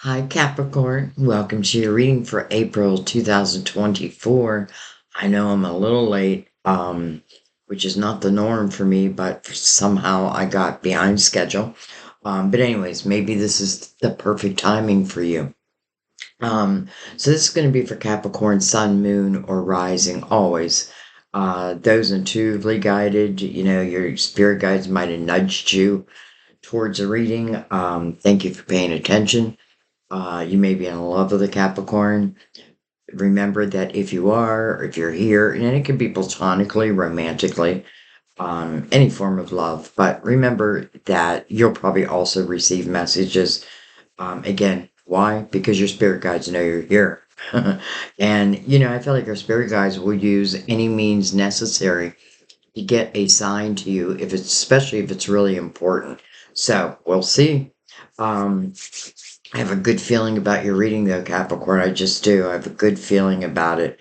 Hi, Capricorn. Welcome to your reading for April 2024. I know I'm a little late, which is not the norm for me, but somehow I got behind schedule. But anyways, maybe this is the perfect timing for you. So this is going to be for Capricorn, Sun, Moon, or Rising, always. Those intuitively guided, your spirit guides might have nudged you towards a reading. Thank you for paying attention. You may be in love with a Capricorn. Remember that if you are, or if you're here, and it can be platonically, romantically, any form of love, but remember that you'll probably also receive messages. Again, why? Because your spirit guides know you're here. And, I feel like our spirit guides will use any means necessary to get a sign to you, especially if it's really important. So we'll see. Um, I have a good feeling about your reading, though, Capricorn. I just do. I have a good feeling about it.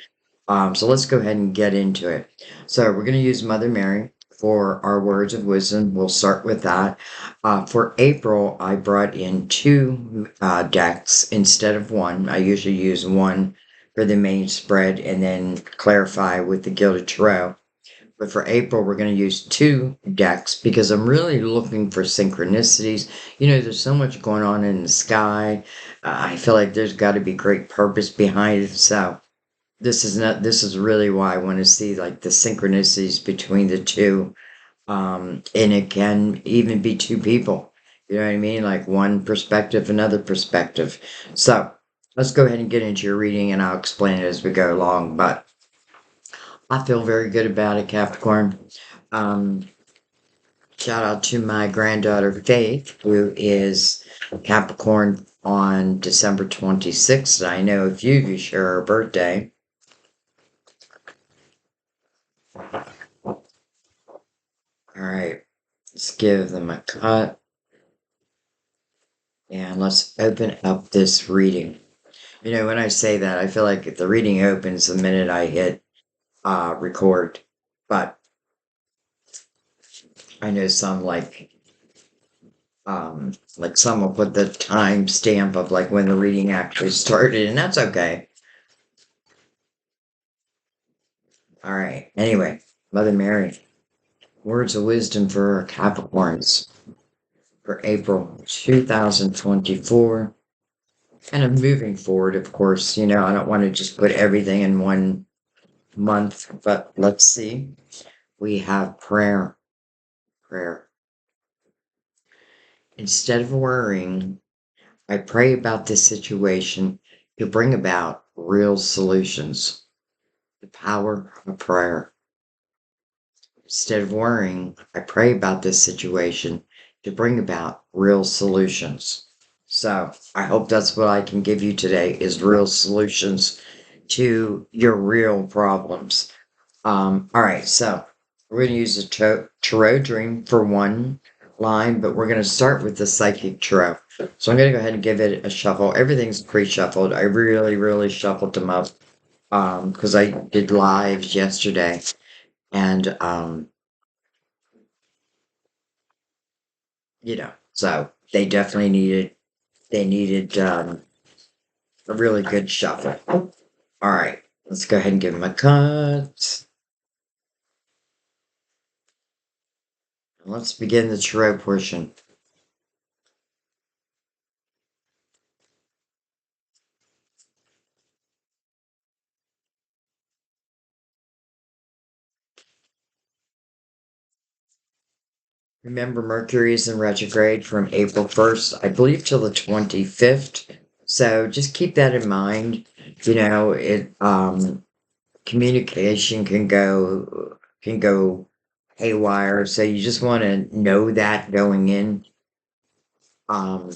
So let's go ahead and get into it. So we're going to use Mother Mary for our words of wisdom. We'll start with that. For April, I brought in two decks instead of one. I usually use one for the main spread and then clarify with the Gilded Tarot. But for April, we're going to use two decks because I'm really looking for synchronicities. There's so much going on in the sky. I feel like there's got to be great purpose behind it. So this is really why I want to see like the synchronicities between the two. And it can even be two people. You know what I mean? Like one perspective, another perspective. So let's go ahead and get into your reading and I'll explain it as we go along. But I feel very good about it, Capricorn. Um, Shout out to my granddaughter Faith, who is Capricorn on December 26th. I know a few of you share her birthday. All right, let's give them a cut and let's open up this reading. When I say that, I feel like if the reading opens the minute I hit record, but I know some like some will put the time stamp of like when the reading actually started, and that's okay. All right. Anyway, Mother Mary, words of wisdom for Capricorns for April 2024. And I'm moving forward, of course. I don't want to just put everything in one month, but let's see. We have prayer. Prayer. Instead of worrying, I pray about this situation to bring about real solutions. The power of prayer. Instead of worrying, I pray about this situation to bring about real solutions. So I hope that's what I can give you today is real solutions to your real problems. All right, so we're going to use a tarot dream for one line, but we're going to start with the psychic tarot. So I'm going to go ahead and give it a shuffle. Everything's pre-shuffled. I really, really shuffled them up because I did lives yesterday, and so they needed a really good shuffle. All right, let's go ahead and give them a cut. Let's begin the tarot portion. Remember, Mercury is in retrograde from April 1st, I believe, till the 25th. So just keep that in mind. It communication can go haywire. So you just want to know that going in. Um,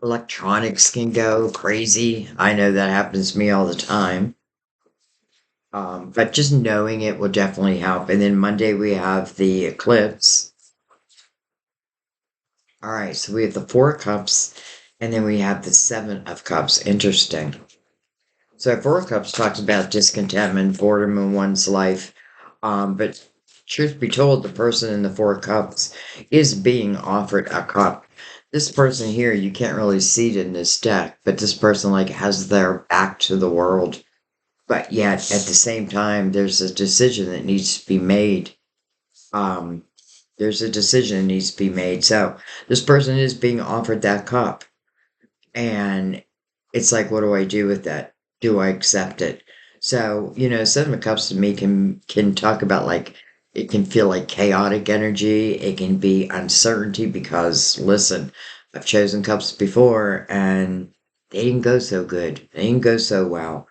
Electronics can go crazy. I know that happens to me all the time. But just knowing it will definitely help. And then Monday we have the eclipse. All right, so we have the Four of Cups, and then we have the Seven of Cups. Interesting. So Four of Cups talks about discontentment, boredom in one's life. But truth be told, the person in the Four of Cups is being offered a cup. This person here, you can't really see it in this deck, but this person like has their back to the world. But yet at the same time, there's a decision that needs to be made. Um, there's a decision that needs to be made. So this person is being offered that cup. And it's like, what do I do with that? Do I accept it? So, Seven of Cups to me can talk about like it can feel like chaotic energy. It can be uncertainty because listen, I've chosen cups before and they didn't go so good. They didn't go so well.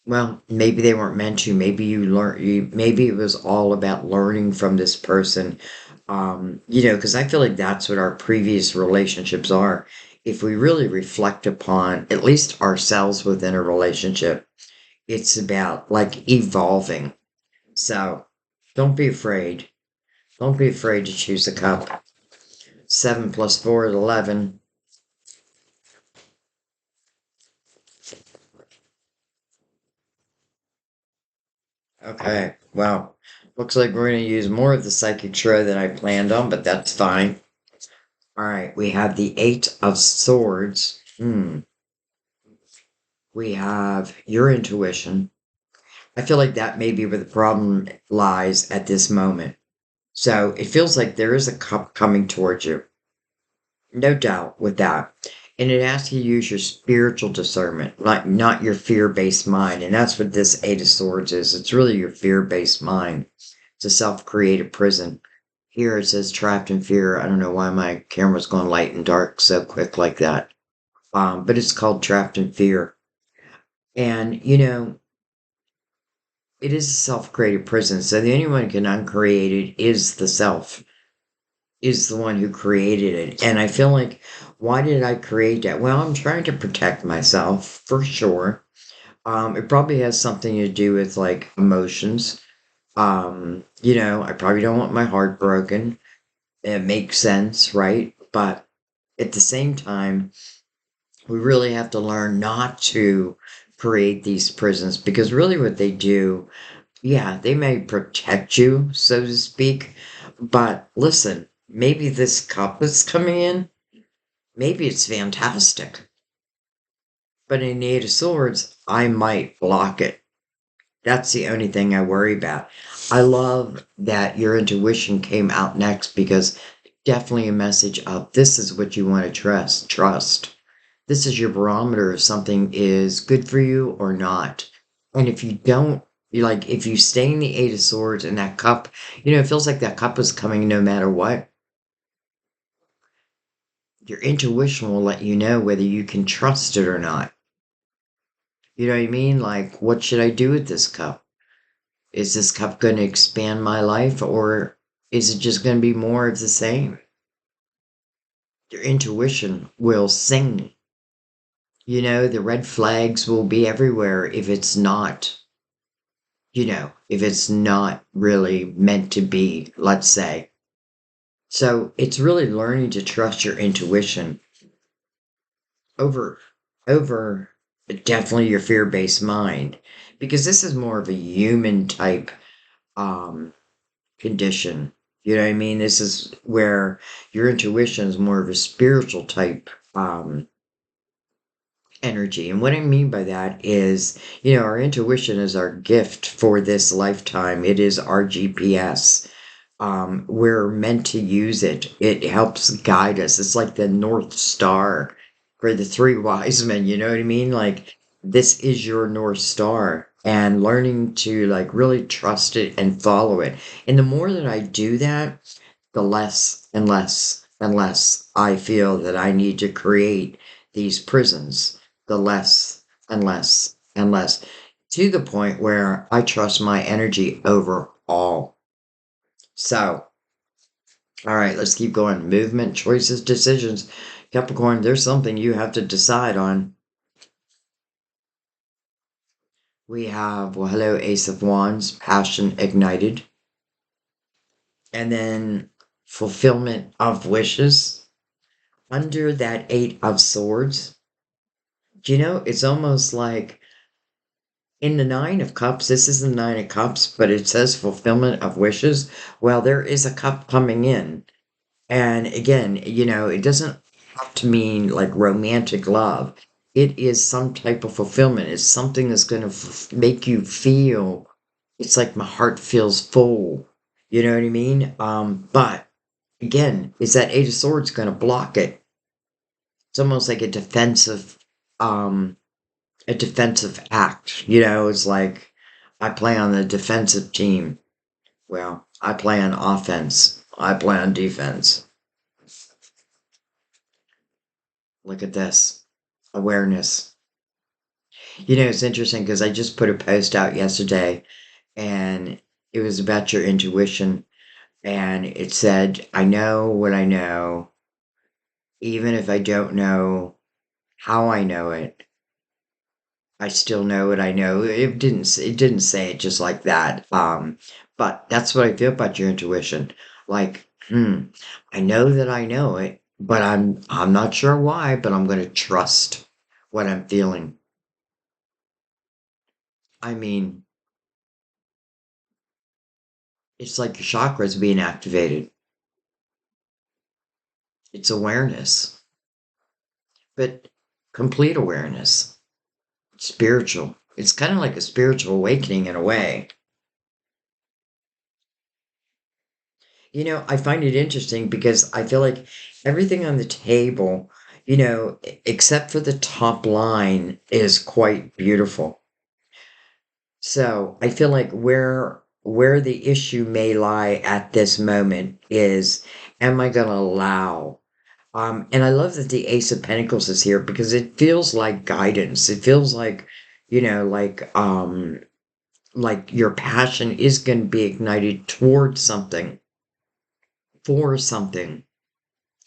Well, maybe they weren't meant to. Maybe maybe it was all about learning from this person. Because I feel like that's what our previous relationships are. If we really reflect upon at least ourselves within a relationship, it's about like evolving. So don't be afraid. Don't be afraid to choose a cup. 7 plus 4 is 11. Okay, well, looks like we're going to use more of the psychic tarot than I planned on, but that's fine. All right, we have the Eight of Swords. We have your intuition. I feel like that may be where the problem lies at this moment. So it feels like there is a cup coming towards you. No doubt with that. And it asks you to use your spiritual discernment, like not your fear-based mind. And that's what this Eight of Swords is. It's really your fear-based mind. It's a self-created prison. Here it says trapped in fear. I don't know why my camera's going light and dark so quick like that. But it's called trapped in fear. And it is a self-created prison. So the only one who can uncreate it is the self, is the one who created it. And I feel like, why did I create that? Well, I'm trying to protect myself for sure. It probably has something to do with like emotions. I probably don't want my heart broken. It makes sense, right? But at the same time, we really have to learn not to create these prisons because really what they do, yeah, they may protect you, so to speak. But listen, maybe this cup that's coming in, maybe it's fantastic. But in the Eight of Swords, I might block it. That's the only thing I worry about. I love that your intuition came out next because definitely a message of this is what you want to trust. Trust. This is your barometer if something is good for you or not. And if you don't, you like, if you stay in the Eight of Swords and that cup, it feels like that cup is coming no matter what. Your intuition will let you know whether you can trust it or not. You know what I mean? Like, what should I do with this cup? Is this cup going to expand my life or is it just going to be more of the same? Your intuition will sing. The red flags will be everywhere if it's not really meant to be, let's say. So it's really learning to trust your intuition over, over definitely your fear-based mind, because this is more of a human type, um, condition. You know what I mean? This is where your intuition is more of a spiritual type, energy. And what I mean by that is, our intuition is our gift for this lifetime. It is our GPS. We're meant to use it. It helps guide us. It's like the North Star for the three wise men. You know what I mean? Like, this is your North Star. And learning to like really trust it and follow it. And the more that I do that, the less and less and less I feel that I need to create these prisons, the less and less and less, to the point where I trust my energy over all. So, all right, let's keep going. Movement, choices, decisions. Capricorn, there's something you have to decide on. We have, well, hello, Ace of Wands, passion ignited. And then fulfillment of wishes. Under that Eight of Swords, it's almost like in the Nine of Cups, this is the Nine of Cups, but it says fulfillment of wishes. Well, there is a cup coming in. And again, it doesn't. have to mean like romantic love. It is some type of fulfillment. It's something that's going to make you feel, it's like my heart feels full. You know what I mean? But again, is that Eight of Swords going to block it? It's almost like um, a defensive act. You know, it's like I play on the defensive team. Well, I play on offense. I play on defense. Look at this awareness. You know, it's interesting because I just put a post out yesterday and it was about your intuition. And it said, I know what I know, even if I don't know how I know it. I still know what I know. It didn't say it just like that. But that's what I feel about your intuition. Like, I know that I know it, but I'm not sure why, but I'm going to trust what I'm feeling. I mean, it's like your chakras being activated. It's awareness, but complete awareness, spiritual. It's kind of like a spiritual awakening in a way. You know, I find it interesting because I feel like everything on the table, except for the top line, is quite beautiful. So I feel like where the issue may lie at this moment is, am I going to allow? And I love that the Ace of Pentacles is here because it feels like guidance. It feels like, you know, like your passion is going to be ignited towards something, for something.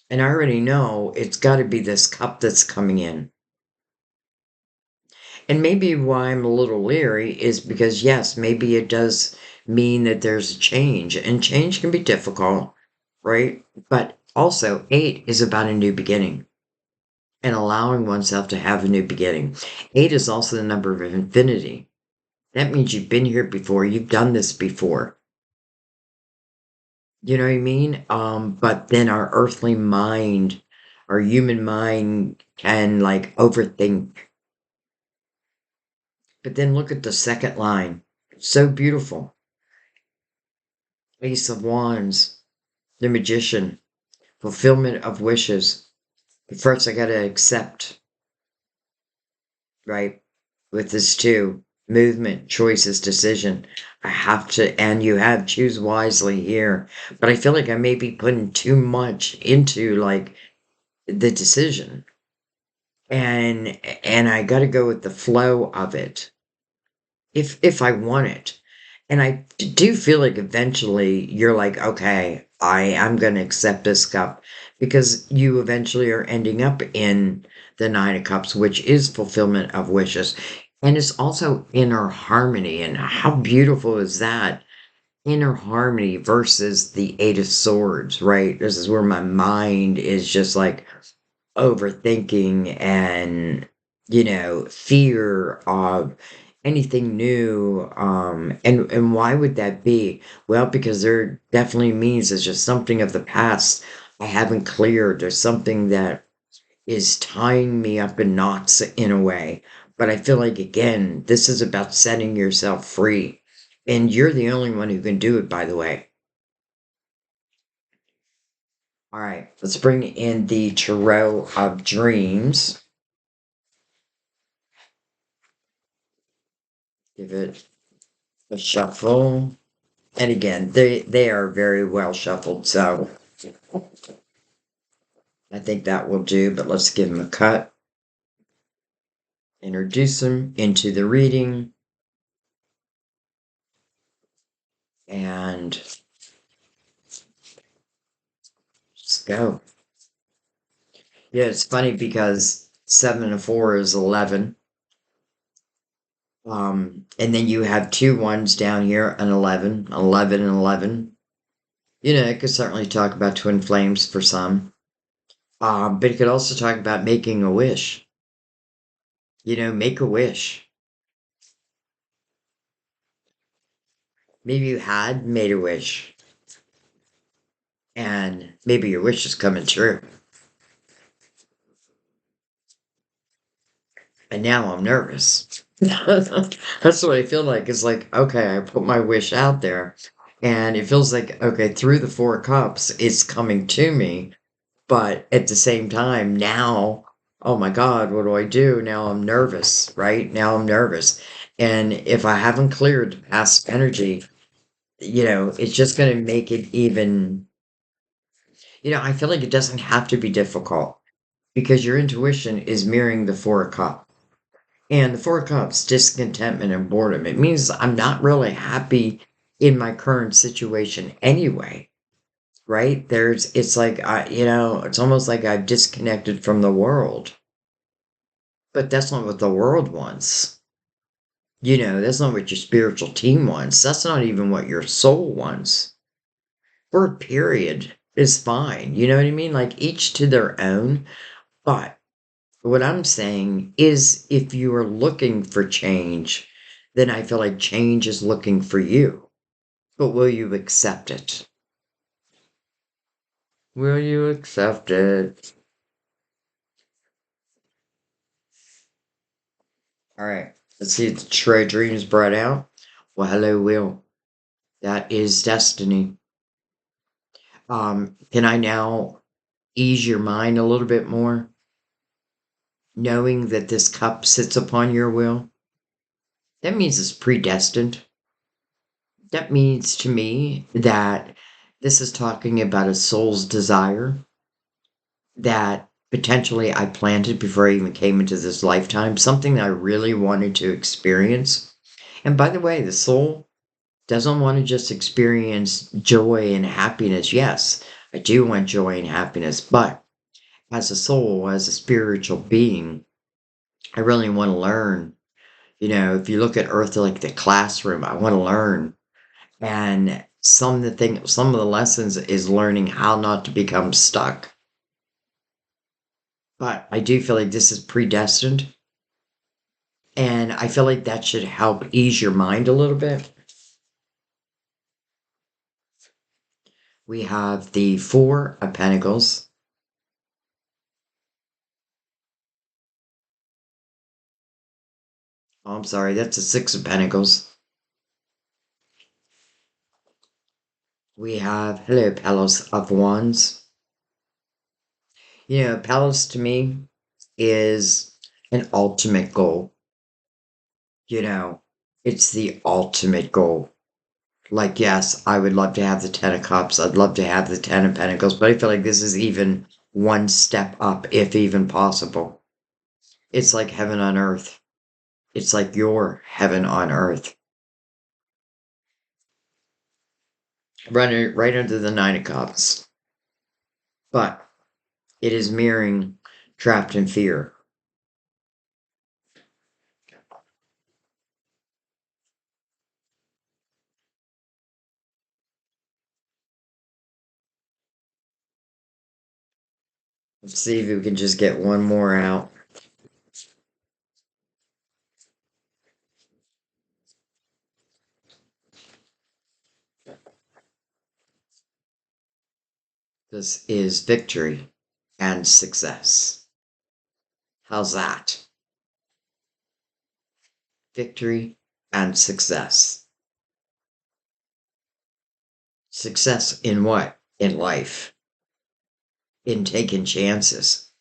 And I already know it's got to be this cup that's coming in. And maybe why I'm a little leery is because, yes, maybe it does mean that there's a change, and change can be difficult, right? But also, eight is about a new beginning and allowing oneself to have a new beginning. Eight is also the number of infinity. That means you've been here before, you've done this before. You know what I mean? But then our earthly mind, our human mind can like overthink. But then look at the second line. So beautiful. Ace of Wands, the magician, fulfillment of wishes. But first, I got to accept, right? With this too, movement, choices, decision. I have to, and you have choose wisely here. But I feel like I may be putting too much into like the decision. And I got to go with the flow of it if I want it. And I do feel like eventually you're like, okay, I am going to accept this cup because you eventually are ending up in the Nine of Cups, which is fulfillment of wishes. And it's also inner harmony. And how beautiful is that? Inner harmony versus the Eight of Swords, right? This is where my mind is just like overthinking and fear of anything new. And why would that be? Well, because there definitely means there's just something of the past I haven't cleared. There's something that is tying me up in knots in a way. But I feel like, again, this is about setting yourself free, and you're the only one who can do it, by the way. All right, let's bring in the Tarot of Dreams. Give it a shuffle. And again, they are very well shuffled, so I think that will do, but let's give them a cut. Introduce them into the reading. And let's go. Yeah, it's funny because 7 and 4 is 11. And then you have two ones down here, an 11, 11 and 11. It could certainly talk about twin flames for some. But it could also talk about making a wish. Make a wish. Maybe you had made a wish, and maybe your wish is coming true. and now I'm nervous. That's what I feel like. It's like, okay, I put my wish out there, and it feels like, okay, through the Four Cups, it's coming to me. But at the same time, now, oh my God, what do I do? Now I'm nervous, right? Now I'm nervous. And if I haven't cleared the past energy, it's just going to make it even, I feel like it doesn't have to be difficult because your intuition is mirroring the Four of Cups. And the Four of Cups, discontentment and boredom. It means I'm not really happy in my current situation anyway, right? It's like, it's almost like I've disconnected from the world. But that's not what the world wants. That's not what your spiritual team wants. That's not even what your soul wants. Word period is fine. You know what I mean? Like each to their own. But what I'm saying is if you are looking for change, then I feel like change is looking for you. But will you accept it? Will you accept it? All right. Let's see if the Trey Dreams brought out. Well, hello, Will. That is destiny. Can I now ease your mind a little bit more, knowing that this cup sits upon your will? That means it's predestined. That means to me that this is talking about a soul's desire that potentially I planted before I even came into this lifetime, something that I really wanted to experience. And by the way, the soul doesn't want to just experience joy and happiness. Yes, I do want joy and happiness, but as a soul, as a spiritual being, I really want to learn. If you look at Earth like the classroom, I want to learn. And some of the lessons is learning how not to become stuck. But I do feel like this is predestined. And I feel like that should help ease your mind a little bit. We have the Four of Pentacles. Oh, I'm sorry, that's the Six of Pentacles. We have, hello, Palace of Wands. Palace to me is an ultimate goal. You know, it's the ultimate goal. Like, yes, I would love to have the Ten of Cups. I'd love to have the Ten of Pentacles, but I feel like this is even one step up, if even possible. It's like heaven on earth. It's like your heaven on earth. Running right under the Nine of Cups. But it is mirroring trapped in fear. Let's see if we can just get one more out. This is victory and success. How's that? Victory and success. Success in what? In life. In taking chances.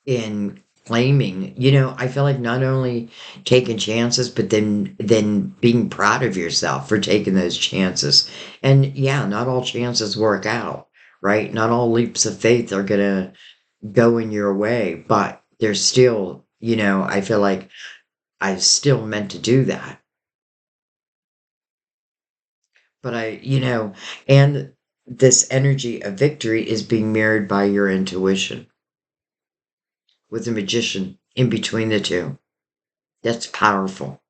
In claiming, I feel like not only taking chances, but then being proud of yourself for taking those chances. And yeah, not all chances work out, right? Not all leaps of faith are gonna go in your way, but there's still, I feel like I still meant to do that. But and this energy of victory is being mirrored by your intuition with the magician in between the two. That's powerful.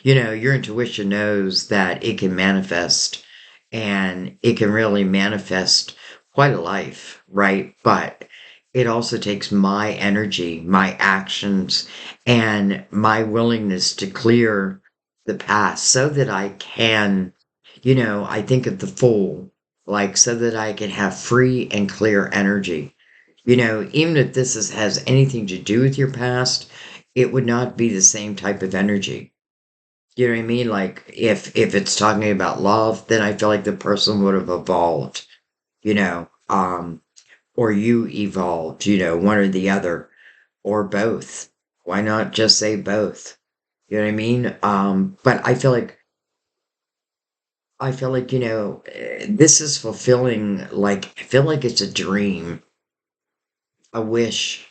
Your intuition knows that it can manifest and it can really manifest quite a life, right? But it also takes my energy, my actions, and my willingness to clear the past so that I can, I think of the Fool, like so that I can have free and clear energy Even if has anything to do with your past, it would not be the same type of energy. You know what I mean? Like if it's talking about love, then I feel like the person would have evolved, you know, or you evolved, one or the other, or both. Why not just say both? You know what I mean? But I feel like, this is fulfilling, like, I feel like it's a dream, a wish.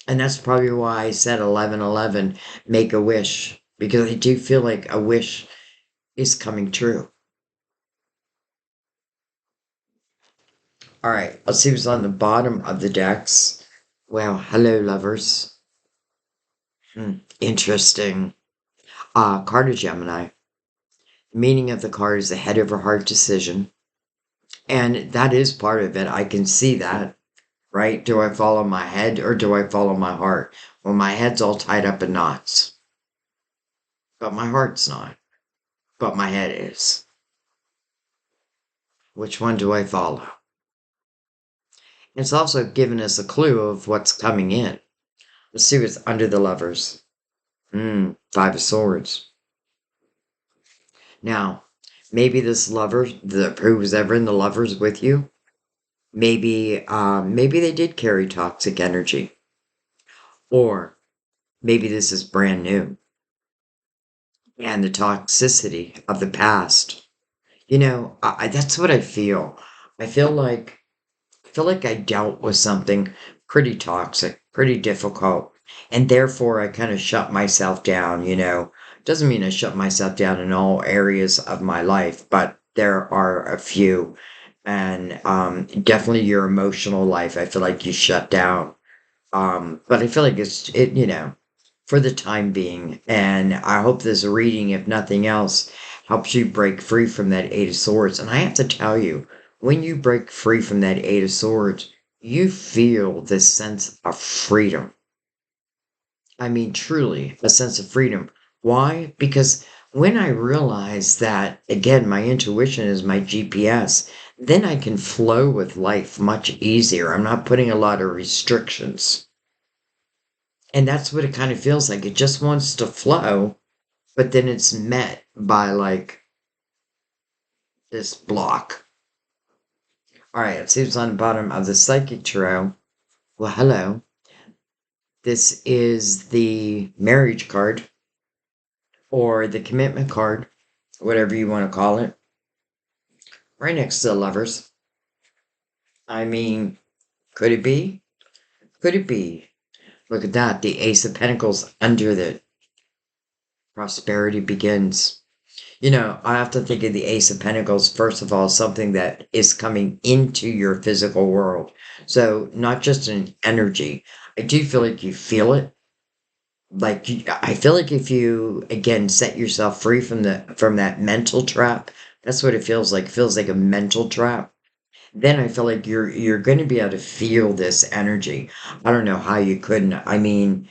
And that's probably why I said 1111, make a wish, because I do feel like a wish is coming true. All right, let's see what's on the bottom of the decks. Well, hello, lovers. Interesting. Card of Gemini. Meaning of the card is the head over heart decision. And that is part of it. I can see that, right? Do I follow my head or do I follow my heart? Well, my head's all tied up in knots, but my heart's not, but my head is. Which one do I follow? It's also given us a clue of what's coming in. Let's see what's under the lovers. Five of Swords. Now, maybe this lover, who was ever in the lovers with you, maybe they did carry toxic energy, or maybe this is brand new, and the toxicity of the past. That's what I feel. I feel like I dealt with something pretty toxic, pretty difficult, and therefore I kind of shut myself down. Doesn't mean I shut myself down in all areas of my life, but there are a few, and definitely your emotional life. I feel like you shut down, but I feel like for the time being, and I hope this reading, if nothing else, helps you break free from that Eight of Swords. And I have to tell you, when you break free from that Eight of Swords, you feel this sense of freedom. I mean, truly, a sense of freedom. Why? Because when I realize that, again, my intuition is my GPS, then I can flow with life much easier. I'm not putting a lot of restrictions. And that's what it kind of feels like. It just wants to flow, but then it's met by like this block. All right, it seems on the bottom of the psychic tarot. Well, hello. This is the marriage card or the commitment card, whatever you want to call it, right next to the lovers. I mean, could it be? Could it be? Look at that. The Ace of Pentacles under the prosperity begins. I have to think of the Ace of Pentacles, first of all, something that is coming into your physical world. So, not just an energy. I do feel like you feel it. I feel like if you, again, set yourself free from that mental trap, that's what it feels like. It feels like a mental trap. Then I feel like you're going to be able to feel this energy. I don't know how you couldn't. I mean,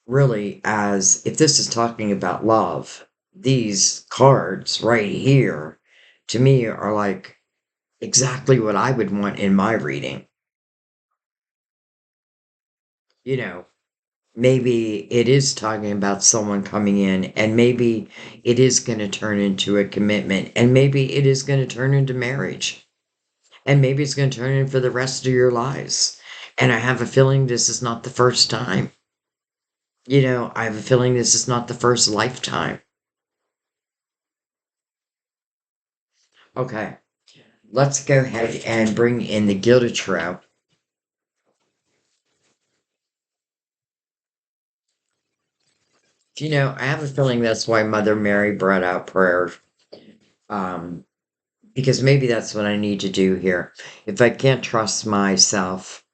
really, as if this is talking about love, these cards right here to me are like exactly what I would want in my reading. You know, maybe it is talking about someone coming in, and maybe it is going to turn into a commitment, and maybe it is going to turn into marriage, and maybe it's going to turn in for the rest of your lives. And I have a feeling this is not the first time. I have a feeling this is not the first lifetime. Okay. Let's go ahead and bring in the Gilded Shroud. I have a feeling that's why Mother Mary brought out prayer. Um, because maybe that's what I need to do here. If I can't trust myself,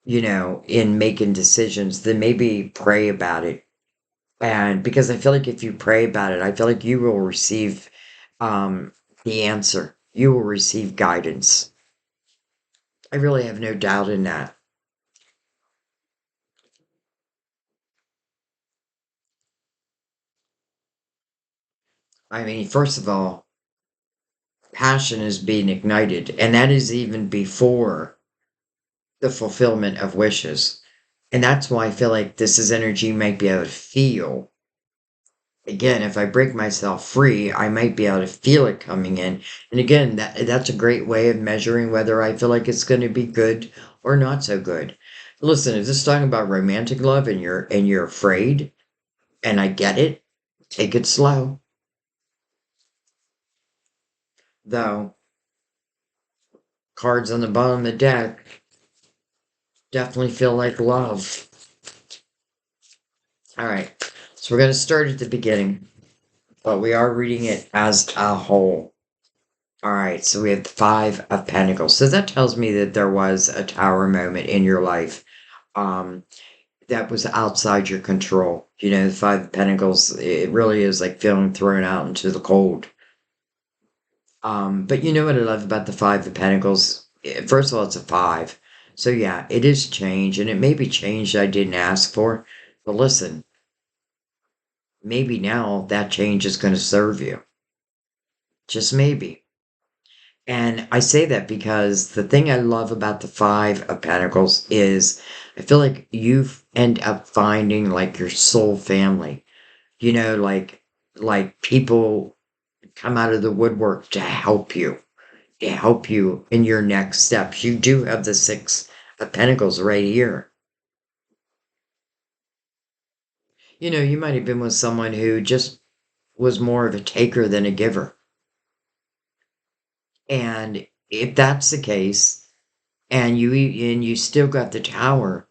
in making decisions, then maybe pray about it. And because I feel like if you pray about it, I feel like you will receive um, the answer. You will receive guidance. I really have no doubt in that. I mean, first of all, passion is being ignited, and that is even before the fulfillment of wishes. And that's why I feel like this is energy you might be able to feel. Again, if I break myself free, I might be able to feel it coming in. And again, that's a great way of measuring whether I feel like it's going to be good or not so good. Listen, if this is talking about romantic love and you're afraid, and I get it, take it slow. Though cards on the bottom of the deck definitely feel like love. All right, so we're going to start at the beginning, but we are reading it as a whole. All right, so we have the Five of Pentacles. So that tells me that there was a tower moment in your life um, that was outside your control. You know, the Five of Pentacles, it really is like feeling thrown out into the cold. But you know what I love about the Five of Pentacles? First of all, it's a five. So yeah, it is change, and it may be change I didn't ask for. But listen, maybe now that change is going to serve you. Just maybe. And I say that because the thing I love about the Five of Pentacles is I feel like you end up finding like your soul family. You know, like people come out of the woodwork to help you in your next steps. You do have the Six of Pentacles right here. You know, you might have been with someone who just was more of a taker than a giver. And if that's the case, and you still got the tower,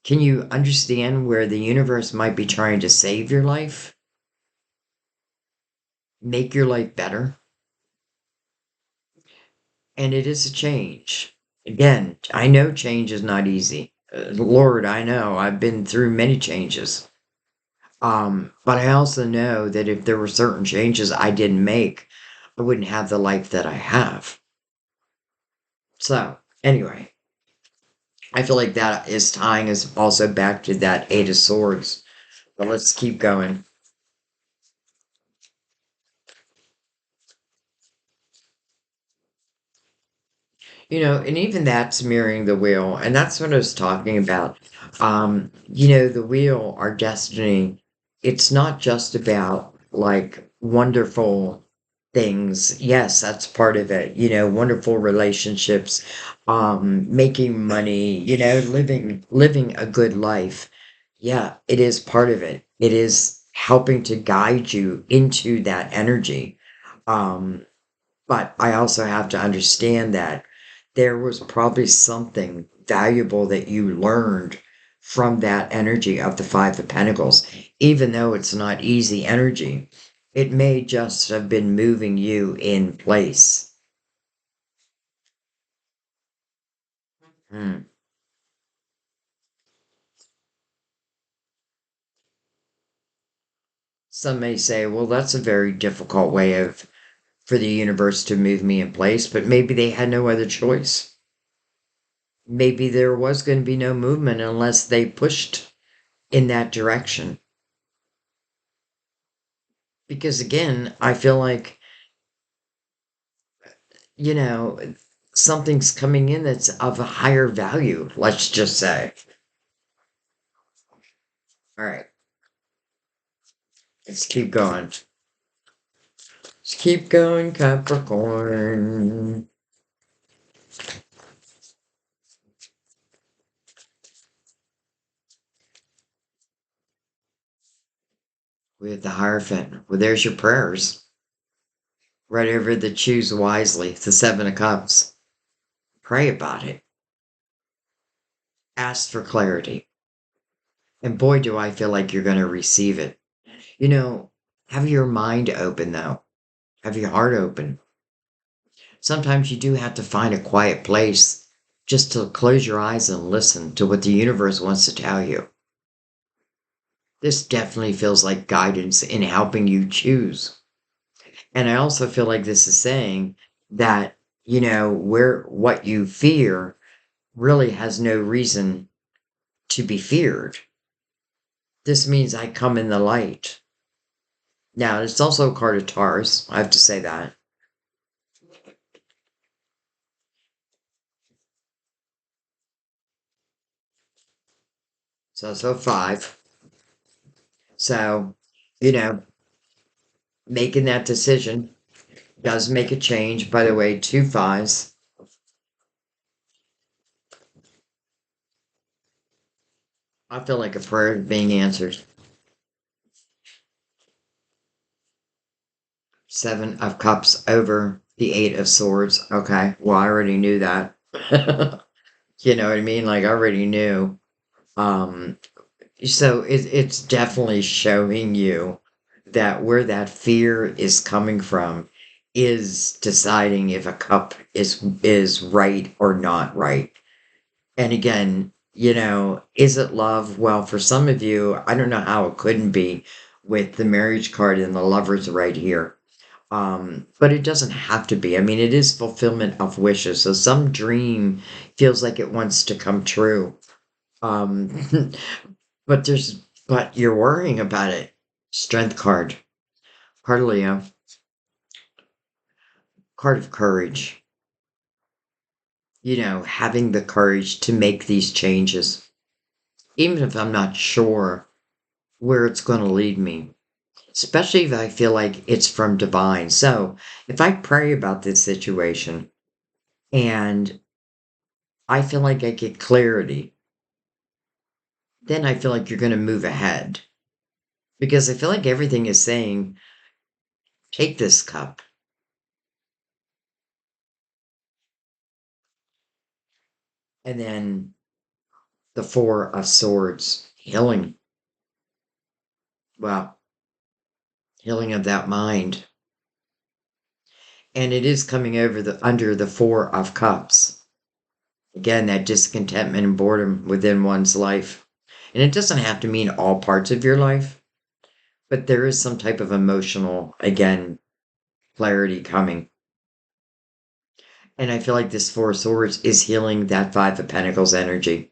can you understand where the universe might be trying to save your life? Make your life better? And it is a change. Again, I know change is not easy. Lord, I know. I've been through many changes. But I also know that if there were certain changes I didn't make, I wouldn't have the life that I have. So, anyway, I feel like that is tying us also back to that Eight of Swords. But let's keep going. You know, and even that's mirroring the wheel. And that's what I was talking about. You know, the wheel, our destiny, it's not just about like wonderful things. Yes, that's part of it. You know, wonderful relationships, making money, you know, living a good life. Yeah, it is part of it. It is helping to guide you into that energy. Um, but I also have to understand that there was probably something valuable that you learned from that energy of the Five of Pentacles. Even though it's not easy energy, it may just have been moving you in place. Hmm. Some may say, well, that's a very difficult way of for the universe to move me in place, but maybe they had no other choice. Maybe there was going to be no movement unless they pushed in that direction. Because again, I feel like, you know, something's coming in that's of a higher value, let's just say. All right, let's keep going. Let's keep going, Capricorn. We have the Hierophant. Well, there's your prayers. Right over the choose wisely, the Seven of Cups. Pray about it. Ask for clarity. And boy, do I feel like you're going to receive it. You know, have your mind open, though. Have your heart open. Sometimes you do have to find a quiet place just to close your eyes and listen to what the universe wants to tell you. This definitely feels like guidance in helping you choose. And I also feel like this is saying that, you know, where what you fear really has no reason to be feared. This means I come in the light. Now, it's also a card of Taurus. I have to say that. So five. So, you know, making that decision does make a change. By the way, two fives. I feel like a prayer is being answered. Seven of cups over the eight of swords. Okay. Well, I already knew that. You know what I mean? Like I already knew. Um, so it's definitely showing you that where that fear is coming from is deciding if a cup is right or not right. And again, is it love? Well, for some of you, I don't know how it couldn't be with the marriage card and the lovers right here. But it doesn't have to be. I mean, it is fulfillment of wishes. So some dream feels like it wants to come true. Um, but you're worrying about it. Strength card, card of Leo, card of courage. Having the courage to make these changes, even if I'm not sure where it's going to lead me, especially if I feel like it's from divine. So if I pray about this situation and I feel like I get clarity, then I feel like you're going to move ahead because I feel like everything is saying, take this cup. And then the four of swords, healing. Well, healing of that mind. And it is coming over under the four of cups. Again, that discontentment and boredom within one's life. And it doesn't have to mean all parts of your life, but there is some type of emotional, again, clarity coming. And I feel like this Four of Swords is healing that Five of Pentacles energy.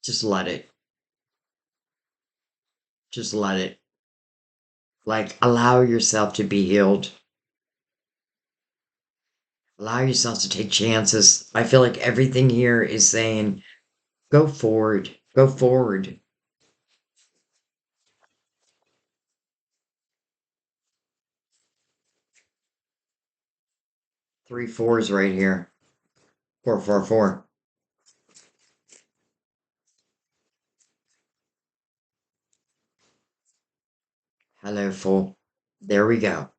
Just let it. Just let it. Like, allow yourself to be healed. Allow yourself to take chances. I feel like everything here is saying, go forward. Go forward. Three fours right here. 444. Hello, Fool. There we go.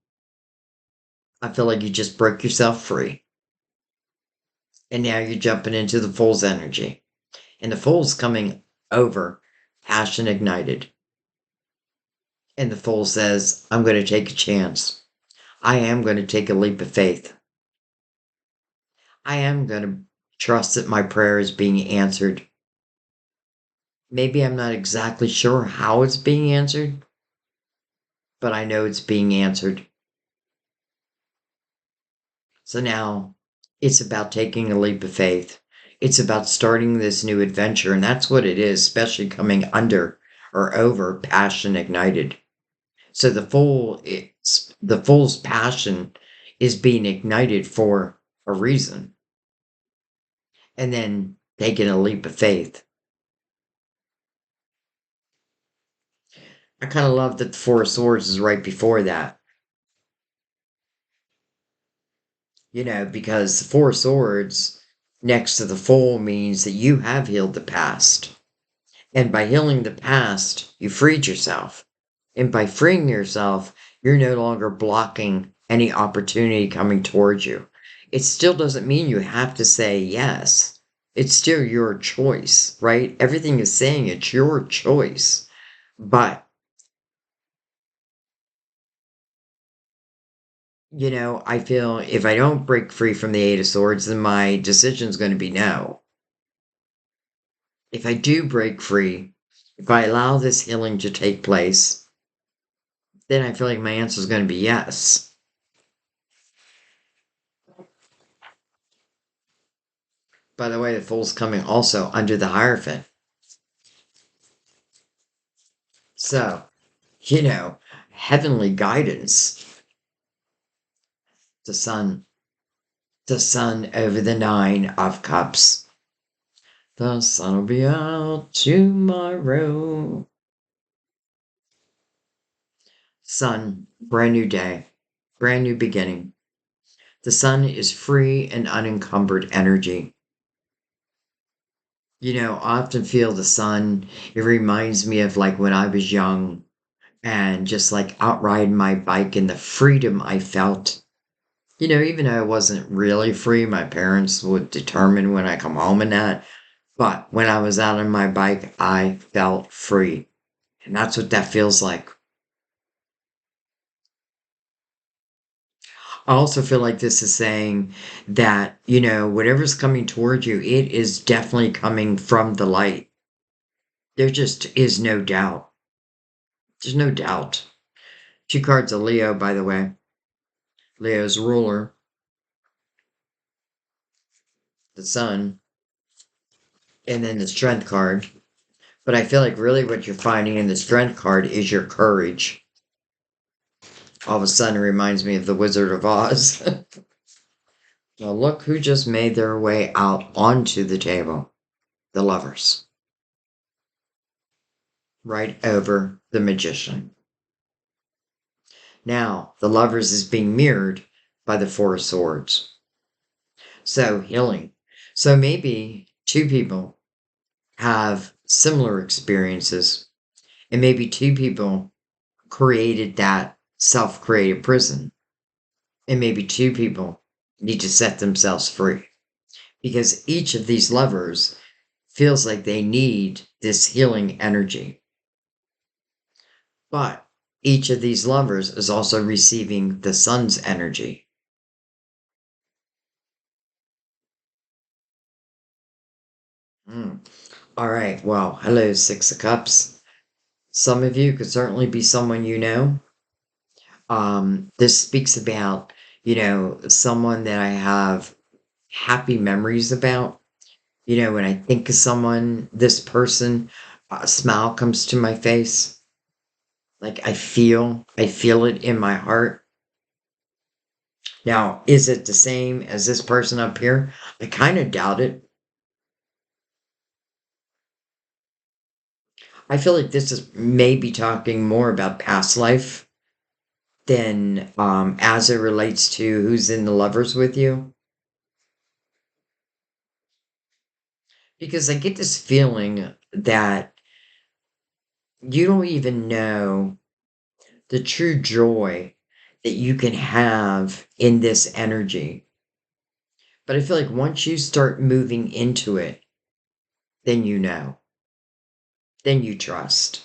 I feel like you just broke yourself free. And now you're jumping into the Fool's energy. And the Fool's coming over, passion ignited. And the Fool says, I'm going to take a chance. I am going to take a leap of faith. I am going to trust that my prayer is being answered. Maybe I'm not exactly sure how it's being answered, but I know it's being answered. So now it's about taking a leap of faith. It's about starting this new adventure. And that's what it is, especially coming under or over passion ignited. So the fool's passion is being ignited for a reason. And then taking a leap of faith. I kind of love that the Four of Swords is right before that. Because the Four of Swords next to the Fool means that you have healed the past. And by healing the past, you freed yourself. And by freeing yourself, you're no longer blocking any opportunity coming towards you. It still doesn't mean you have to say yes. It's still your choice, right? Everything is saying it's your choice. But, I feel if I don't break free from the Eight of Swords, then my decision's going to be no. If I do break free, if I allow this healing to take place, then I feel like my answer is going to be yes. By the way, the Fool's coming also under the Hierophant. So, heavenly guidance. The sun over the Nine of Cups. The sun will be out tomorrow. Sun, brand new day, brand new beginning. The sun is free and unencumbered energy. I often feel the sun. It reminds me of like when I was young and just like out riding my bike and the freedom I felt. Even though I wasn't really free, my parents would determine when I come home and that. But when I was out on my bike, I felt free. And that's what that feels like. I also feel like this is saying that, whatever's coming towards you, it is definitely coming from the light. There just is no doubt. There's no doubt. Two cards of Leo, by the way. Leo's ruler, the sun, and then the strength card. But I feel like really what you're finding in the strength card is your courage. All of a sudden it reminds me of the Wizard of Oz. Now look who just made their way out onto the table. The lovers. Right over the magician. Now, the lovers is being mirrored by the Four of Swords. So, healing. So maybe two people have similar experiences, and maybe two people created that self-created prison, and maybe two people need to set themselves free. Because each of these lovers feels like they need this healing energy. But each of these lovers is also receiving the sun's energy. Mm. All right. Well, hello, Six of Cups. Some of you could certainly be someone you know. This speaks about, someone that I have happy memories about. When I think of someone, this person, a smile comes to my face. Like I feel it in my heart. Now, is it the same as this person up here? I kind of doubt it. I feel like this is maybe talking more about past life than as it relates to who's in the lovers with you. Because I get this feeling that you don't even know the true joy that you can have in this energy. But I feel like once you start moving into it, then you know, then you trust.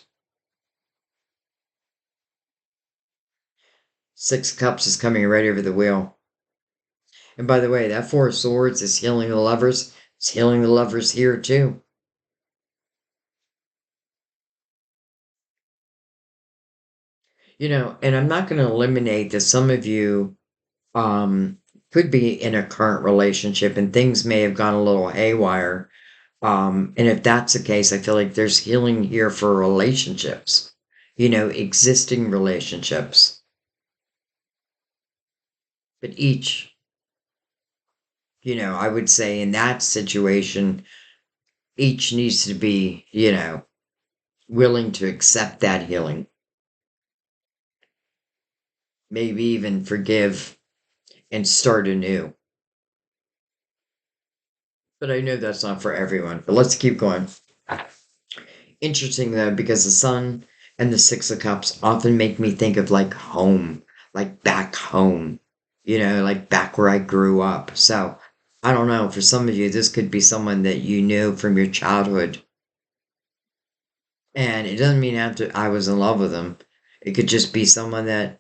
Six Cups is coming right over the wheel. And by the way, that Four of Swords is healing the lovers. It's healing the lovers here too. And I'm not going to eliminate that some of you um, could be in a current relationship and things may have gone a little haywire. And if that's the case, I feel like there's healing here for relationships, existing relationships. But each, I would say in that situation, each needs to be, willing to accept that healing. Maybe even forgive and start anew. But I know that's not for everyone. But let's keep going. Interesting though, because the sun and the Six of Cups often make me think of like home, like back home, like back where I grew up. So I don't know. For some of you, this could be someone that you knew from your childhood. And it doesn't mean after I was in love with them. It could just be someone that,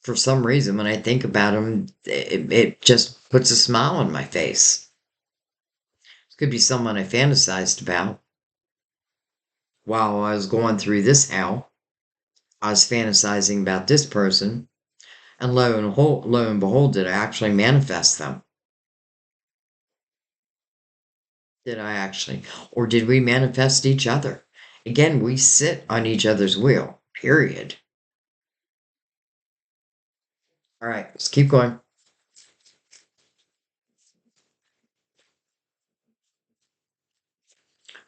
for some reason, when I think about them, it just puts a smile on my face. It could be someone I fantasized about while I was going through this hell. I was fantasizing about this person, and lo and behold, did I actually manifest them? Did I actually? Or did we manifest each other? Again, we sit on each other's wheel, period. All right, let's keep going.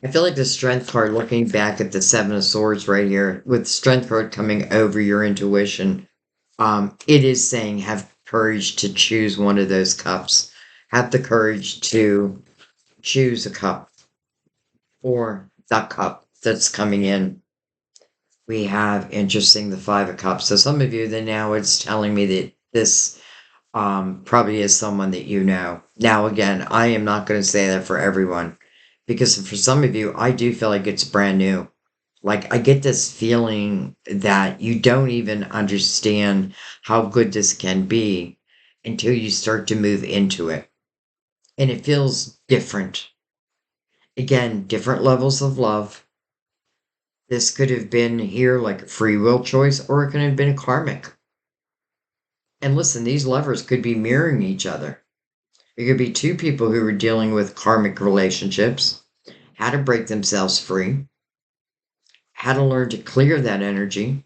I feel like the strength card, looking back at the Seven of Swords right here, with strength card coming over your intuition, it is saying have courage to choose one of those cups. Have the courage to choose a cup or the cup that's coming in. We have interesting the Five of Cups. So some of you, then now it's telling me that this probably is someone that you know. Now, again, I am not going to say that for everyone because for some of you, I do feel like it's brand new. Like, I get this feeling that you don't even understand how good this can be until you start to move into it. And it feels different. Again, different levels of love. This could have been here like a free will choice, or it could have been a karmic. And listen, these lovers could be mirroring each other. It could be two people who were dealing with karmic relationships, how to break themselves free, how to learn to clear that energy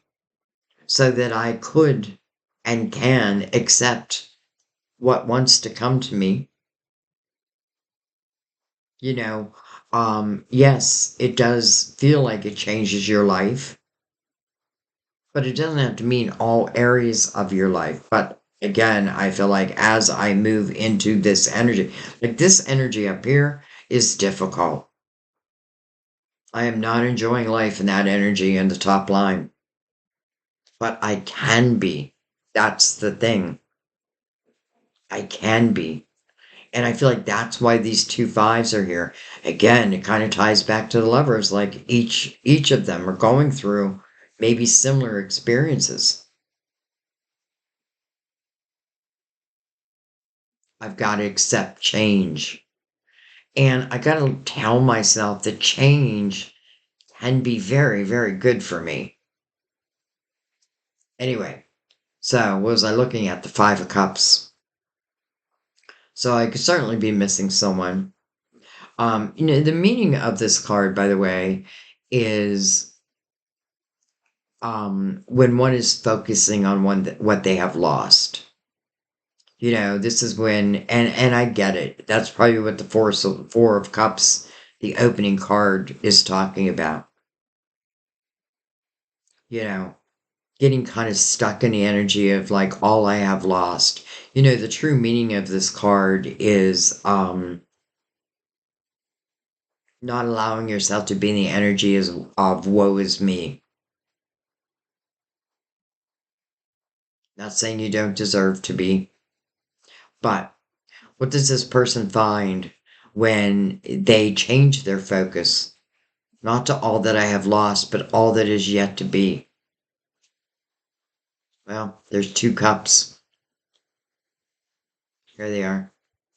so that I could and can accept what wants to come to me. You know, yes, it does feel like it changes your life, but it doesn't have to mean all areas of your life. But again, I feel like as I move into this energy, like this energy up here is difficult. I am not enjoying life in that energy in the top line, but I can be. That's the thing. I can be. And I feel like that's why these two fives are here. Again, it kind of ties back to the lovers, like each of them are going through maybe similar experiences. I've got to accept change. And I got to tell myself that change can be very, very good for me. Anyway, so what was I looking at? The Five of Cups. So I could certainly be missing someone. The meaning of this card, by the way, is when one is focusing on what they have lost. This is when, and I get it. That's probably what the Four of Cups, the opening card, is talking about. You know, getting kind of stuck in the energy of like all I have lost. The true meaning of this card is not allowing yourself to be in the energy of woe is me. Not saying you don't deserve to be, but what does this person find when they change their focus? Not to all that I have lost, but all that is yet to be. Well, there's two cups. Here they are.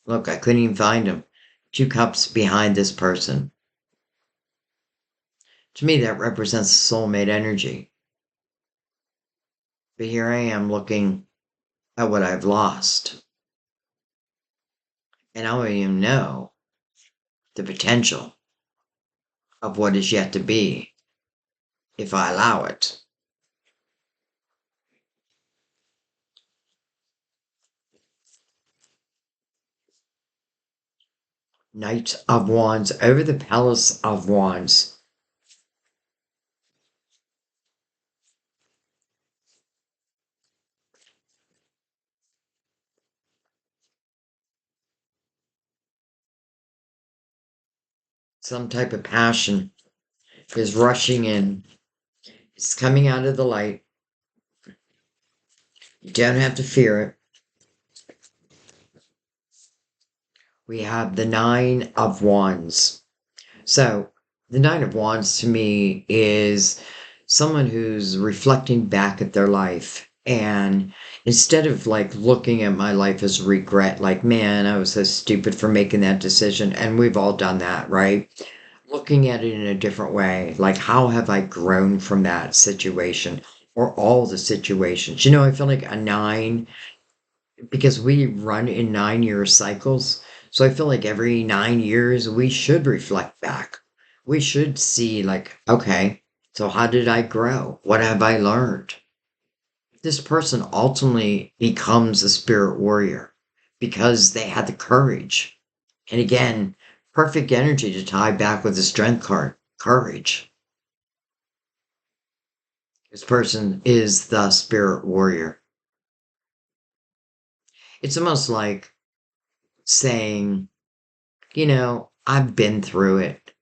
Look, I couldn't even find them. Two cups behind this person. To me, that represents soulmate energy. But here I am looking at what I've lost. And I don't even know the potential of what is yet to be if I allow it. Knight of Wands over the Palace of Wands. Some type of passion is rushing in. It's coming out of the light. You don't have to fear it. We have the Nine of Wands. So, the Nine of Wands to me is someone who's reflecting back at their life. And instead of like looking at my life as regret, like, man, I was so stupid for making that decision. And we've all done that, right? Looking at it in a different way, like, how have I grown from that situation or all the situations? I feel like a nine, because we run in 9 year cycles. So I feel like every 9 years we should reflect back. We should see, like, okay, so how did I grow? What have I learned? This person ultimately becomes a spirit warrior because they had the courage. And again, Perfect energy to tie back with the strength card. Courage. This person is the spirit warrior. It's almost like saying, I've been through it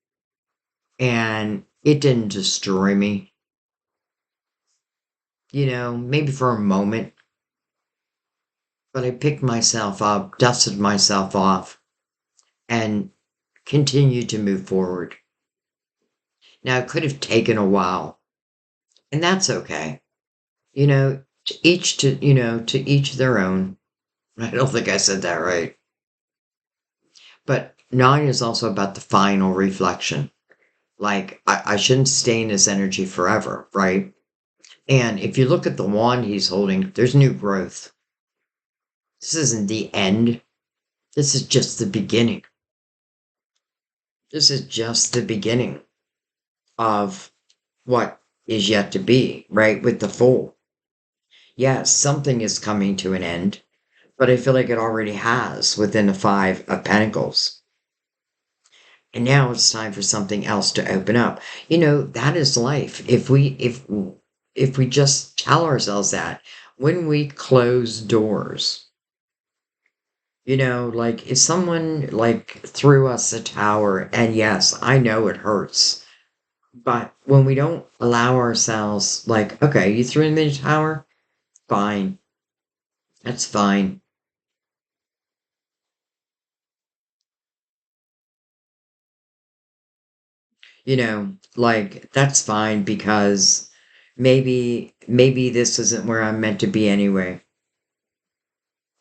and it didn't destroy me. Maybe for a moment, but I picked myself up, dusted myself off, and continued to move forward. Now, it could have taken a while, and that's okay. To each their own. I don't think I said that right. But nine is also about the final reflection. Like, I shouldn't stay in this energy forever, right? And if you look at the wand he's holding, there's new growth. This isn't the end. This is just the beginning. This is just the beginning of what is yet to be, right? With the Fool. Yes, something is coming to an end, but I feel like it already has within the Five of Pentacles. And now it's time for something else to open up. That is life. If we just tell ourselves that when we close doors, like if someone like threw us a tower, and yes, I know it hurts, but when we don't allow ourselves, like, okay, you threw me a tower, fine, that's fine. Like that's fine because maybe this isn't where I'm meant to be anyway.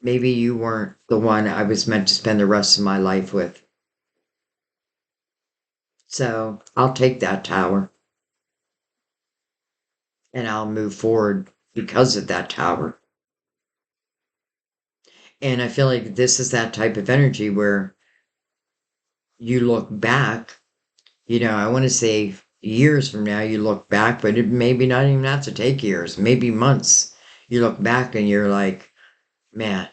Maybe you weren't the one I was meant to spend the rest of my life with. So I'll take that tower and I'll move forward because of that tower. And I feel like this is that type of energy where you look back, I want to say years from now, you look back, but it maybe not even have to take years, maybe months. You look back and you're like, man,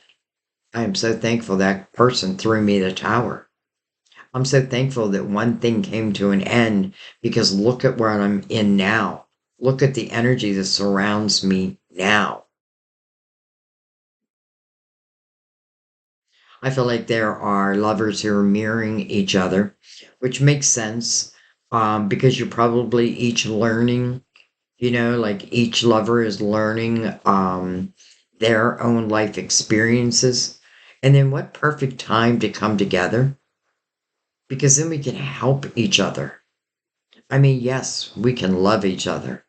I am so thankful that person threw me the tower. I'm so thankful that one thing came to an end because look at where I'm in now. Look at the energy that surrounds me now. I feel like there are lovers who are mirroring each other, which makes sense because you're probably each learning, like each lover is learning their own life experiences. And then what perfect time to come together because then we can help each other. I mean, yes, we can love each other,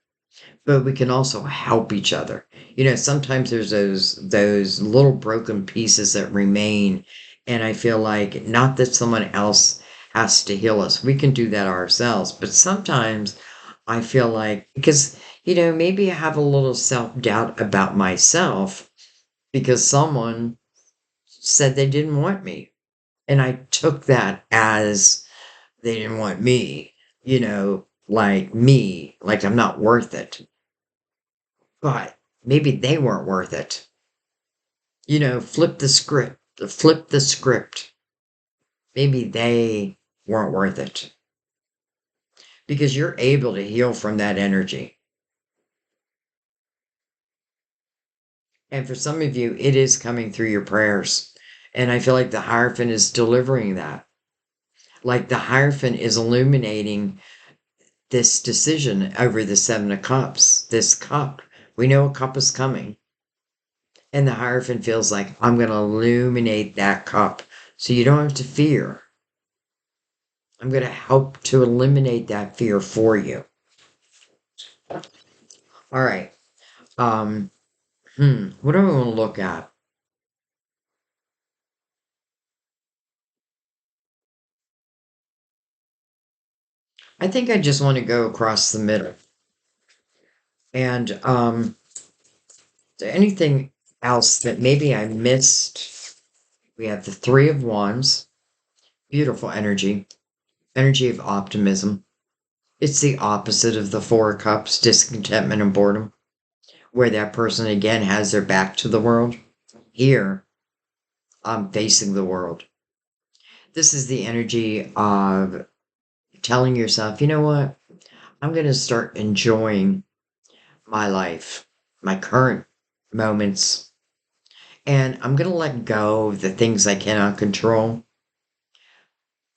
but we can also help each other. Sometimes there's those little broken pieces that remain, and I feel like not that someone else has to heal us. We can do that ourselves, but sometimes I feel like because maybe I have a little self-doubt about myself because someone said they didn't want me, and I took that as they didn't want me, like me, like I'm not worth it. But maybe they weren't worth it. Flip the script, flip the script. Maybe they weren't worth it because you're able to heal from that energy. And for some of you, it is coming through your prayers. And I feel like the Hierophant is delivering that. Like the Hierophant is illuminating this decision over the Seven of Cups, this cup. We know a cup is coming. And the Hierophant feels like, I'm going to illuminate that cup so you don't have to fear. I'm going to help to eliminate that fear for you. All right. Um, what do I want to look at? I think I just want to go across the middle. And anything else that maybe I missed? We have the Three of Wands, beautiful energy, energy of optimism. It's the opposite of the Four of Cups, discontentment and boredom, where that person again has their back to the world. Here, I'm facing the world. This is the energy of telling yourself, you know what? I'm going to start enjoying my life, my current moments, and I'm going to let go of the things I cannot control.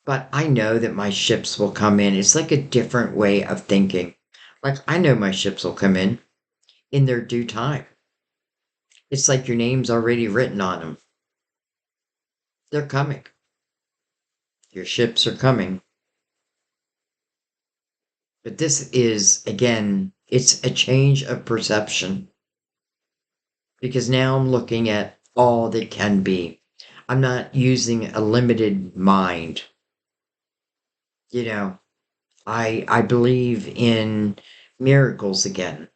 But I know that my ships will come in. It's like a different way of thinking. Like, I know my ships will come in their due time. It's like your name's already written on them. They're coming. Your ships are coming. But this is, again, it's a change of perception because now I'm looking at all that can be. I'm not using a limited mind. You know, I believe in miracles again.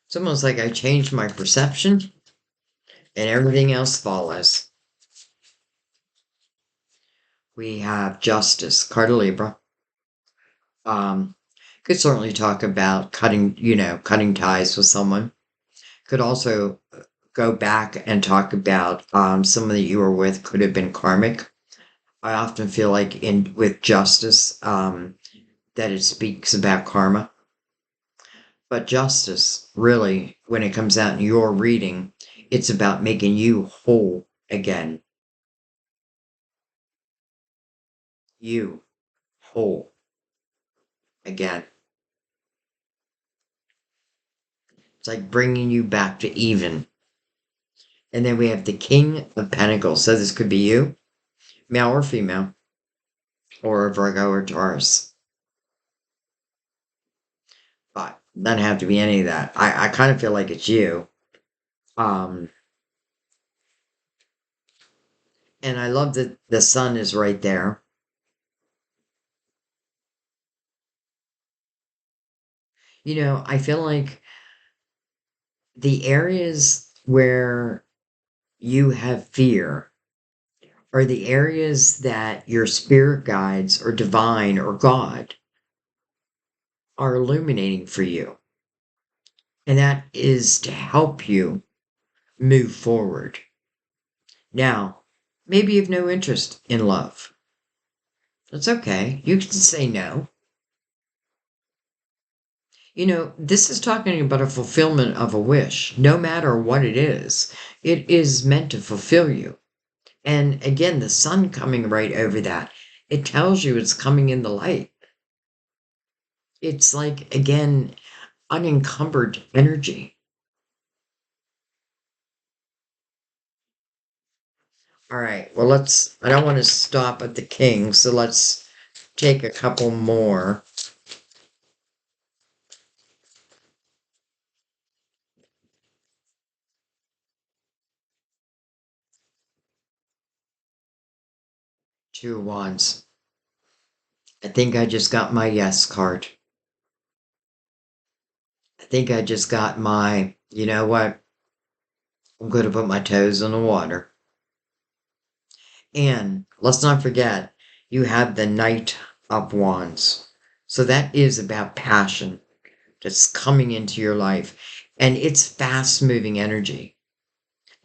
It's almost like I changed my perception and everything else follows. We have justice, Carta Libra. Um, could certainly talk about cutting, cutting ties with someone. Could also go back and talk about someone that you were with could have been karmic. I often feel like in with justice that it speaks about karma, but justice really, when it comes out in your reading, it's about making you whole again. You whole again. It's like bringing you back to even. And then we have the King of Pentacles. So this could be you, male or female, or a Virgo or Taurus. But doesn't have to be any of that. I kind of feel like it's you. Um, and I love that the sun is right there. I feel like the areas where you have fear are the areas that your spirit guides or divine or God are illuminating for you. And that is to help you move forward. Now, maybe you have no interest in love. That's okay. You can say no. This is talking about a fulfillment of a wish, no matter what it is. It is meant to fulfill you. And again, the sun coming right over that, it tells you it's coming in the light. It's like, again, unencumbered energy. All right, well, I don't want to stop at the king, so let's take a couple more. Two of wands. I think I just got my yes card. I think I just got my, you know what? I'm going to put my toes in the water. And let's not forget, you have the Knight of Wands. So that is about passion that's coming into your life. And it's fast moving energy.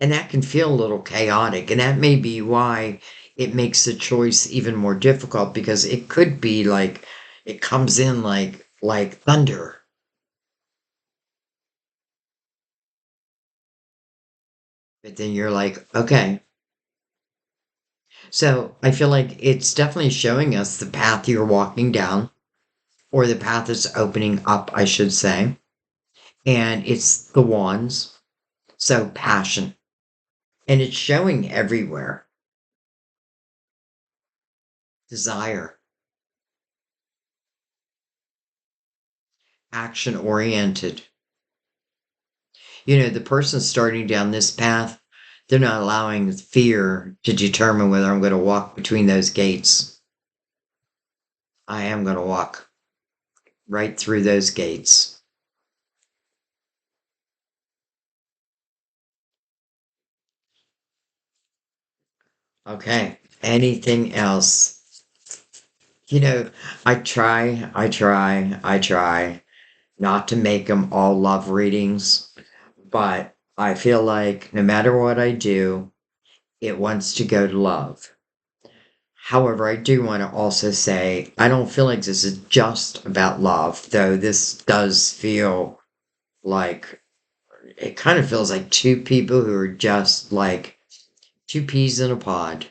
And that can feel a little chaotic. And that may be why it makes the choice even more difficult because it could be like it comes in like thunder. But then you're like, okay. So I feel like it's definitely showing us the path you're walking down, or the path is opening up, I should say. And it's the wands. So passion. And it's showing everywhere. Desire. Action oriented. The person starting down this path, they're not allowing fear to determine whether I'm going to walk between those gates. I am going to walk right through those gates. Okay. Anything else? You know, I try not to make them all love readings, but I feel like no matter what I do, it wants to go to love. However, I do want to also say I don't feel like this is just about love, though this does feel like it kind of feels like two people who are just like two peas in a pod.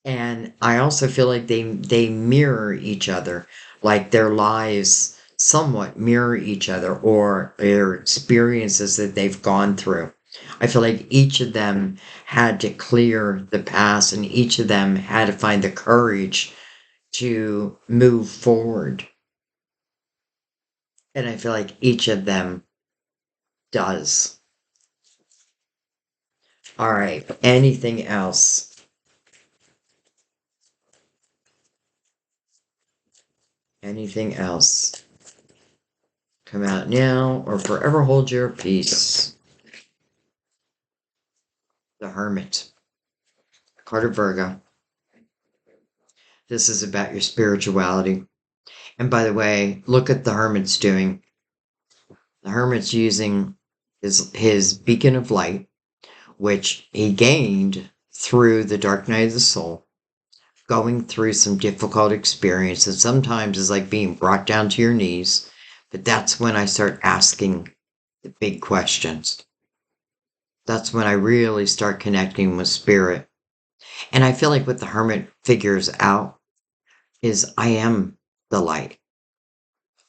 And I also feel like they mirror each other, like their lives somewhat mirror each other or their experiences that they've gone through. I feel like each of them had to clear the past and each of them had to find the courage to move forward. And I feel like each of them does. All right. Anything else? Anything else? Come out now or forever hold your peace. The Hermit, card of Virgo. This is about your spirituality. And by the way, look at the Hermit's doing. The Hermit's using his beacon of light, which he gained through the dark night of the soul, going through some difficult experiences. Sometimes it's like being brought down to your knees. But that's when I start asking the big questions. That's when I really start connecting with spirit. And I feel like what the Hermit figures out is I am the light.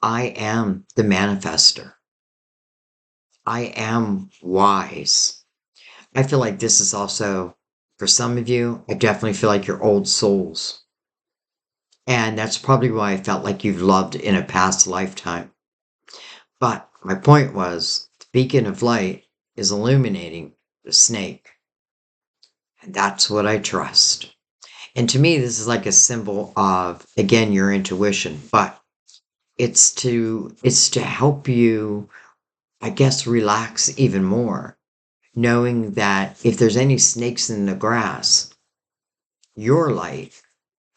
I am the manifester. I am wise. I feel like this is also, for some of you, I definitely feel like you're old souls. And that's probably why I felt like you've loved in a past lifetime. But my point was the beacon of light is illuminating the snake. And that's what I trust. And to me, this is like a symbol of, again, your intuition, but it's to help you, I guess, relax even more, knowing that if there's any snakes in the grass, your light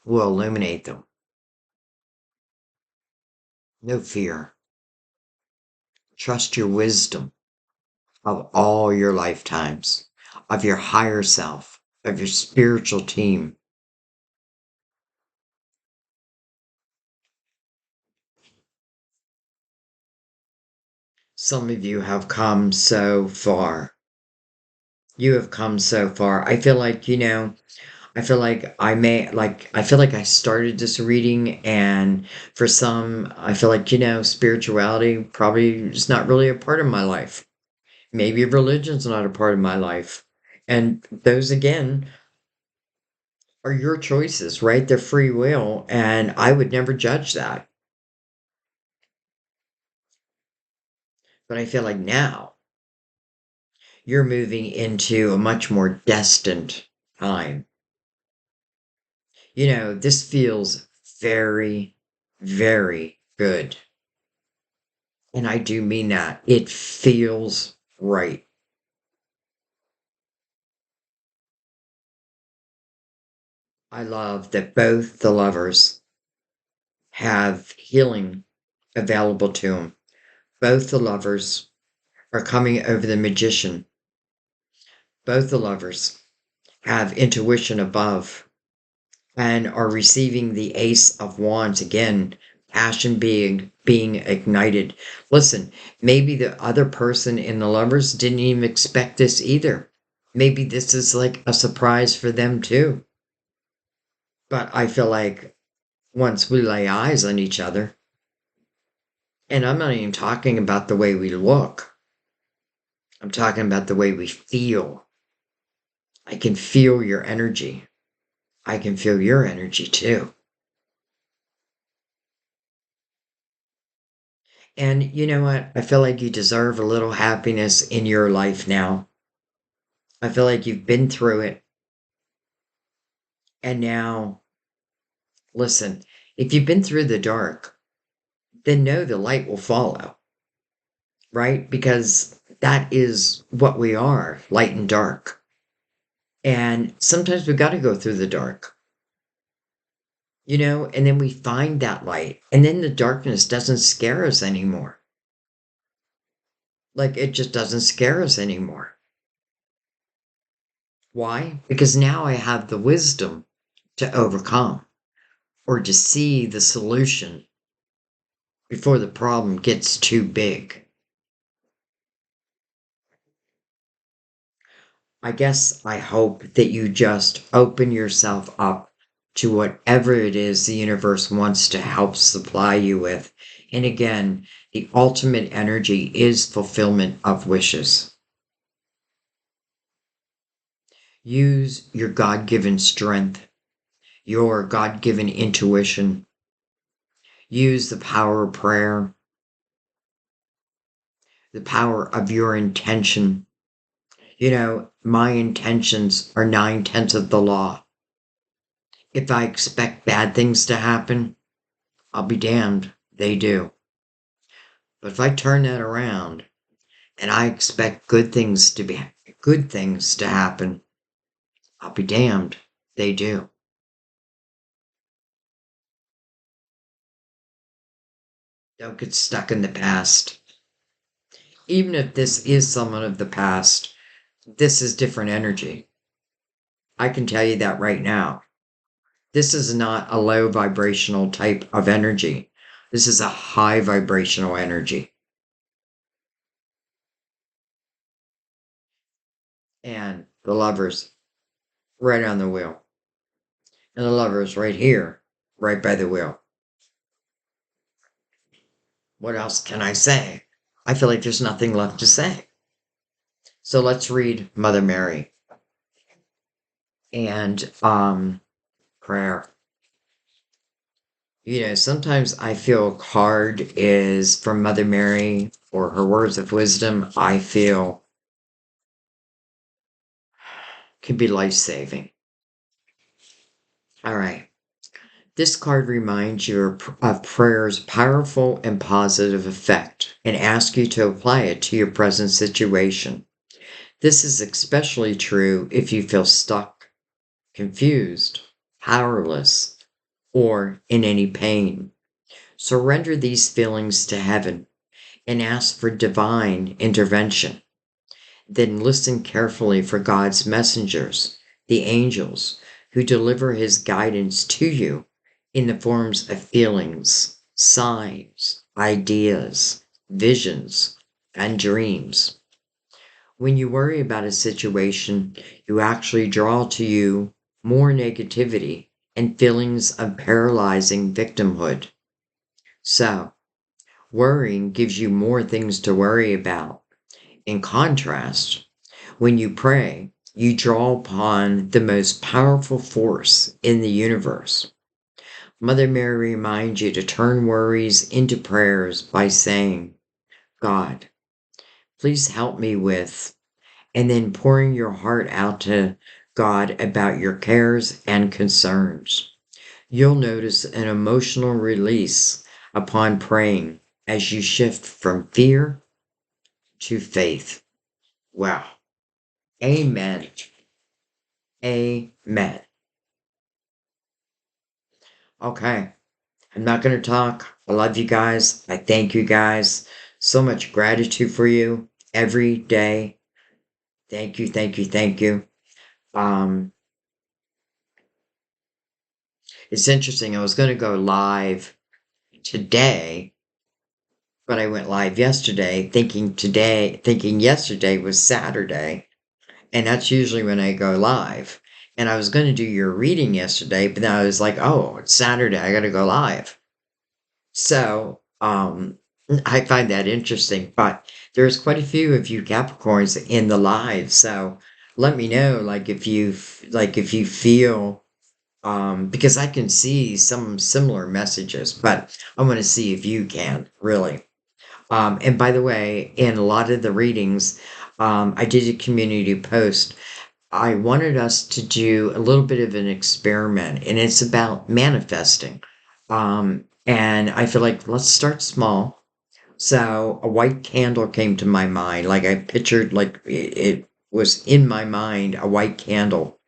will illuminate them. No fear. Trust your wisdom of all your lifetimes, of your higher self, of your spiritual team. Some of you have come so far. You have come so far. I feel like, I feel like I feel like I started this reading, and for some, I feel like, spirituality probably is not really a part of my life. Maybe religion's not a part of my life. And those, again, are your choices, right? They're free will, and I would never judge that. But I feel like now you're moving into a much more destined time. This feels very, very good. And I do mean that. It feels right. I love that both the lovers have healing available to them. Both the lovers are coming over the magician. Both the lovers have intuition above and are receiving the ace of wands again, passion being ignited. Listen, maybe the other person in the lovers didn't even expect this either. Maybe this is like a surprise for them too. But I feel like once we lay eyes on each other, and I'm not even talking about the way we look, I'm talking about the way we feel. I can feel your energy. I can feel your energy too. And you know what? I feel like you deserve a little happiness in your life now. I feel like you've been through it. And now, listen, if you've been through the dark, then know the light will follow, right? Because that is what we are, light and dark. And sometimes we've got to go through the dark. and then we find that light, and then the darkness doesn't scare us anymore. Like it just doesn't scare us anymore. Why? Because now I have the wisdom to overcome or to see the solution before the problem gets too big. I guess I hope that you just open yourself up to whatever it is the universe wants to help supply you with. And again, the ultimate energy is fulfillment of wishes. Use your God given strength, your God given intuition. Use the power of prayer, the power of your intention. My intentions are 9/10 of the law. If I expect bad things to happen, I'll be damned, they do. But if I turn that around and I expect good things to happen, I'll be damned, they do. Don't get stuck in the past. Even if this is someone of the past, this is different energy. I can tell you that right now. This is not a low vibrational type of energy. This is a high vibrational energy. And the lover's right on the wheel. And the lover's right here, right by the wheel. What else can I say? I feel like there's nothing left to say. So let's read Mother Mary and prayer. Sometimes I feel a card is from Mother Mary or her words of wisdom. I feel could be life-saving. All right. This card reminds you of prayer's powerful and positive effect and asks you to apply it to your present situation. This is especially true if you feel stuck, confused, powerless, or in any pain. Surrender these feelings to heaven and ask for divine intervention. Then listen carefully for God's messengers, the angels, who deliver his guidance to you in the forms of feelings, signs, ideas, visions, and dreams. When you worry about a situation, you actually draw to you more negativity and feelings of paralyzing victimhood. So, worrying gives you more things to worry about. In contrast, when you pray, you draw upon the most powerful force in the universe. Mother Mary reminds you to turn worries into prayers by saying, God, please help me with, and then pouring your heart out to God about your cares and concerns. You'll notice an emotional release upon praying as you shift from fear to faith. Wow. Amen. Amen. Okay. I'm not going to talk. I love you guys. I thank you guys. So much gratitude for you every day. Thank you, thank you, thank you. Um, it's interesting. I was going to go live today, but I went live yesterday thinking yesterday was Saturday. And that's usually when I go live. And I was going to do your reading yesterday, but then I was like, oh, it's Saturday. I got to go live. So, I find that interesting, but there's quite a few of you Capricorns in the live. So let me know, like if you feel, because I can see some similar messages, but I want to see if you can really. And by the way, in a lot of the readings, I did a community post. I wanted us to do a little bit of an experiment, and it's about manifesting. And I feel like let's start small. So a white candle came to my mind, like I pictured, like it was in my mind, a white candle.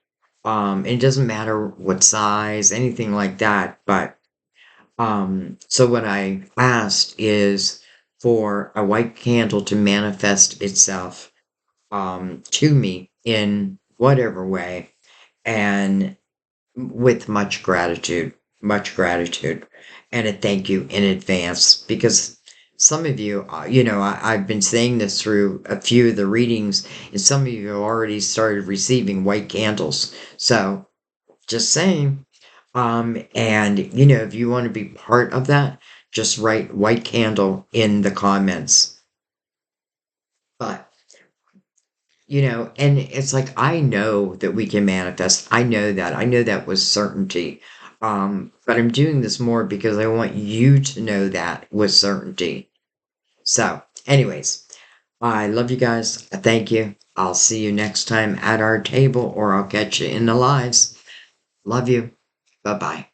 It doesn't matter what size, anything like that. But so what I asked is for a white candle to manifest itself to me in whatever way, and with much gratitude, and a thank you in advance, because some of you, I've been saying this through a few of the readings, and some of you have already started receiving white candles. So just saying. And if you want to be part of that, just write white candle in the comments. But and it's like, I know that we can manifest. I know that. I know that with certainty. But I'm doing this more because I want you to know that with certainty. So, anyways, I love you guys. I thank you. I'll see you next time at our table, or I'll catch you in the lives. Love you. Bye bye.